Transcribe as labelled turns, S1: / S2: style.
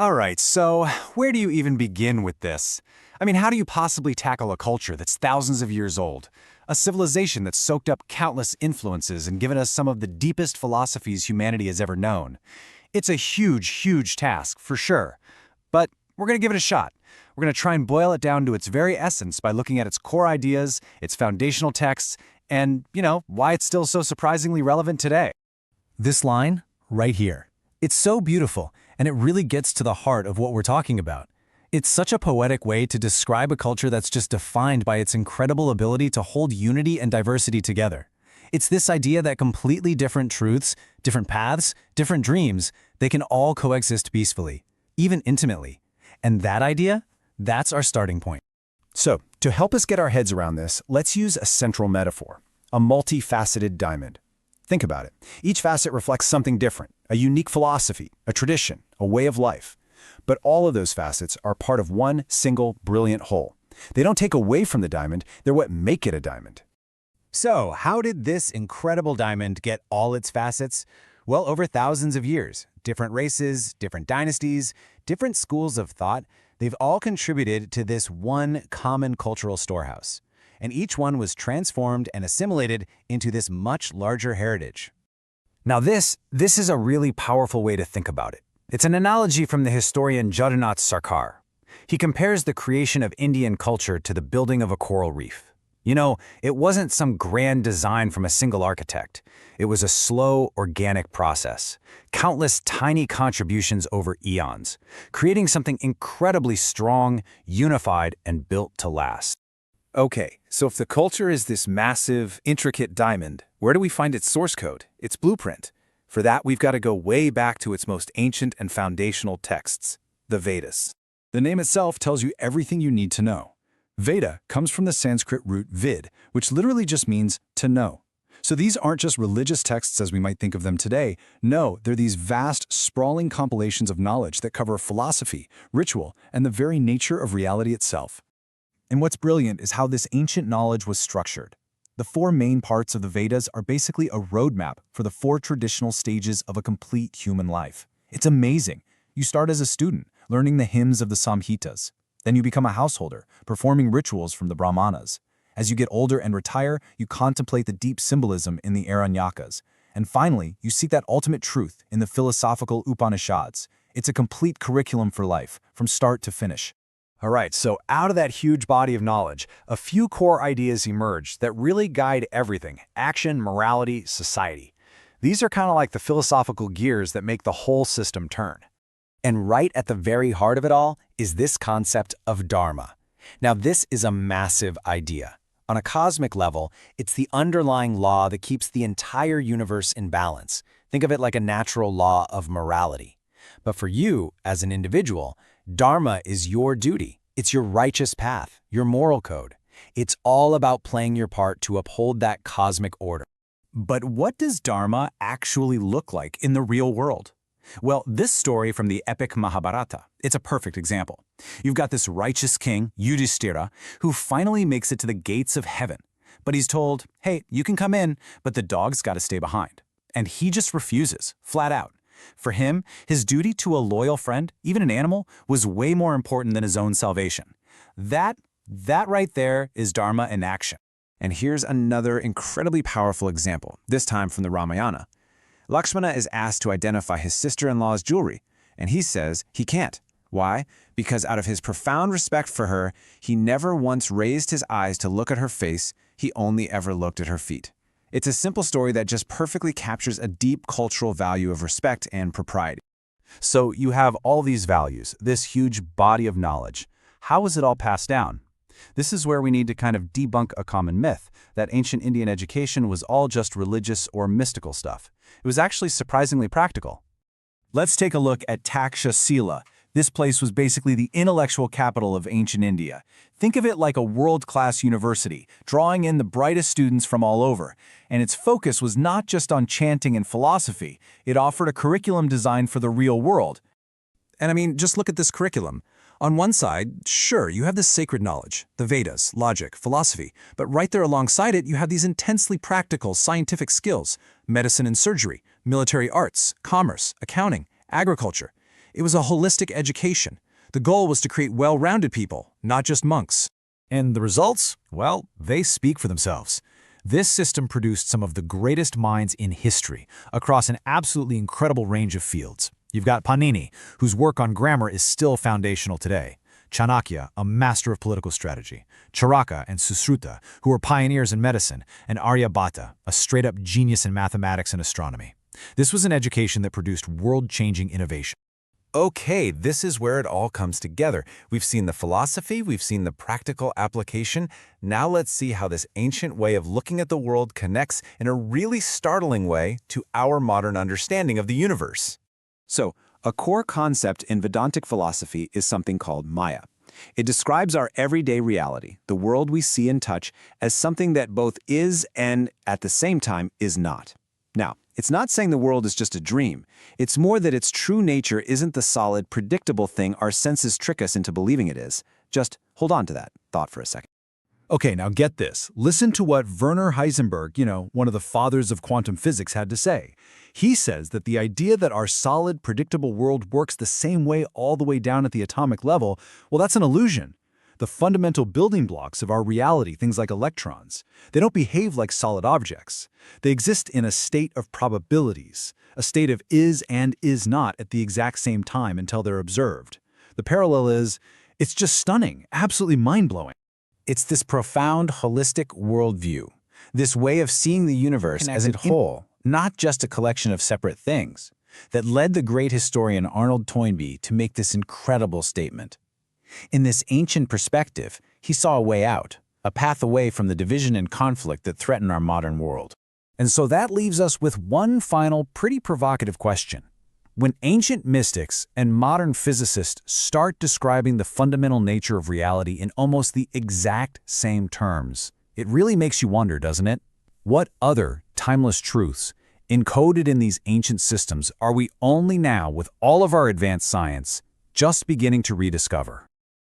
S1: All right, so where do you even begin with this? I mean, how do you possibly tackle a culture that's thousands of years old? A civilization that's soaked up countless influences and given us some of the deepest philosophies humanity has ever known. It's a huge, huge task, for sure. But we're going to give it a shot. We're going to try and boil it down to its very essence by looking at its core ideas, its foundational texts, and, why it's still so surprisingly relevant today.
S2: This line, right here. It's so beautiful, and it really gets to the heart of what we're talking about. It's such a poetic way to describe a culture that's just defined by its incredible ability to hold unity and diversity together. It's this idea that completely different truths, different paths, different dreams, they can all coexist peacefully, even intimately. And that idea, that's our starting point.
S3: So, to help us get our heads around this, let's use a central metaphor, a multifaceted diamond. Think about it. Each facet reflects something different, a unique philosophy, a tradition, a way of life. But all of those facets are part of one single, brilliant whole. They don't take away from the diamond, they're what make it a diamond.
S1: So, how did this incredible diamond get all its facets? Well, over thousands of years. Different races, different dynasties, different schools of thought, they've all contributed to this one common cultural storehouse. And each one was transformed and assimilated into this much larger heritage.
S2: Now this is a really powerful way to think about it. It's an analogy from the historian Jagannath Sarkar. He compares the creation of Indian culture to the building of a coral reef. It wasn't some grand design from a single architect. It was a slow, organic process. Countless tiny contributions over eons, creating something incredibly strong, unified, and built to last.
S3: Okay, so if the culture is this massive, intricate diamond, where do we find its source code, its blueprint? For that, we've got to go way back to its most ancient and foundational texts, the Vedas. The name itself tells you everything you need to know. Veda comes from the Sanskrit root vid, which literally just means to know. So these aren't just religious texts as we might think of them today. No, they're these vast, sprawling compilations of knowledge that cover philosophy, ritual, and the very nature of reality itself. And what's brilliant is how this ancient knowledge was structured. The four main parts of the Vedas are basically a roadmap for the four traditional stages of a complete human life. It's amazing. You start as a student, learning the hymns of the Samhitas. Then you become a householder, performing rituals from the Brahmanas. As you get older and retire, you contemplate the deep symbolism in the Aranyakas. And finally, you seek that ultimate truth in the philosophical Upanishads. It's a complete curriculum for life, from start to finish.
S1: All right, so out of that huge body of knowledge, a few core ideas emerged that really guide everything: action, morality, society. These are kind of like the philosophical gears that make the whole system turn. And right at the very heart of it all is this concept of dharma. Now, this is a massive idea. On a cosmic level, it's the underlying law that keeps the entire universe in balance. Think of it like a natural law of morality. But for you, as an individual, dharma is your duty. It's your righteous path, your moral code. It's all about playing your part to uphold that cosmic order.
S3: But what does dharma actually look like in the real world? Well, this story from the epic Mahabharata, it's a perfect example. You've got this righteous king, Yudhishthira, who finally makes it to the gates of heaven. But he's told, hey, you can come in, but the dog's got to stay behind. And he just refuses, flat out. For him, his duty to a loyal friend, even an animal, was way more important than his own salvation. That right there is dharma in action.
S4: And here's another incredibly powerful example, this time from the Ramayana. Lakshmana is asked to identify his sister-in-law's jewelry, and he says he can't. Why? Because out of his profound respect for her, he never once raised his eyes to look at her face, he only ever looked at her feet. It's a simple story that just perfectly captures a deep cultural value of respect and propriety.
S1: So you have all these values, this huge body of knowledge. How is it all passed down? This is where we need to kind of debunk a common myth, that ancient Indian education was all just religious or mystical stuff. It was actually surprisingly practical.
S3: Let's take a look at Takshashila. This place was basically the intellectual capital of ancient India. Think of it like a world-class university, drawing in the brightest students from all over. And its focus was not just on chanting and philosophy. It offered a curriculum designed for the real world.
S2: And I mean, just look at this curriculum. On one side, sure, you have this sacred knowledge, the Vedas, logic, philosophy, but right there alongside it, you have these intensely practical scientific skills, medicine and surgery, military arts, commerce, accounting, agriculture. It was a holistic education. The goal was to create well-rounded people, not just monks. And the results? Well, they speak for themselves. This system produced some of the greatest minds in history across an absolutely incredible range of fields. You've got Panini, whose work on grammar is still foundational today. Chanakya, a master of political strategy. Charaka and Susruta, who were pioneers in medicine. And Aryabhata, a straight-up genius in mathematics and astronomy. This was an education that produced world-changing innovation. Okay, this is where it all comes together. We've seen the philosophy, we've seen the practical application. Now let's see how this ancient way of looking at the world connects in a really startling way to our modern understanding of the universe.
S3: So, a core concept in Vedantic philosophy is something called Maya. It describes our everyday reality, the world we see and touch, as something that both is and, at the same time, is not. Now, it's not saying the world is just a dream. It's more that its true nature isn't the solid, predictable thing our senses trick us into believing it is. Just hold on to that thought for a second.
S1: Okay, now get this. Listen to what Werner Heisenberg, one of the fathers of quantum physics, had to say. He says that the idea that our solid, predictable world works the same way all the way down at the atomic level, well, that's an illusion. The fundamental building blocks of our reality, things like electrons, they don't behave like solid objects. They exist in a state of probabilities, a state of is and is not at the exact same time until they're observed. The parallel is, it's just stunning, absolutely mind-blowing.
S2: It's this profound, holistic worldview, this way of seeing the universe as a whole, not just a collection of separate things, that led the great historian Arnold Toynbee to make this incredible statement. In this ancient perspective, he saw a way out, a path away from the division and conflict that threaten our modern world. And so that leaves us with one final, pretty provocative question. When ancient mystics and modern physicists start describing the fundamental nature of reality in almost the exact same terms, it really makes you wonder, doesn't it? What other timeless truths, encoded in these ancient systems, are we only now, with all of our advanced science, just beginning to rediscover?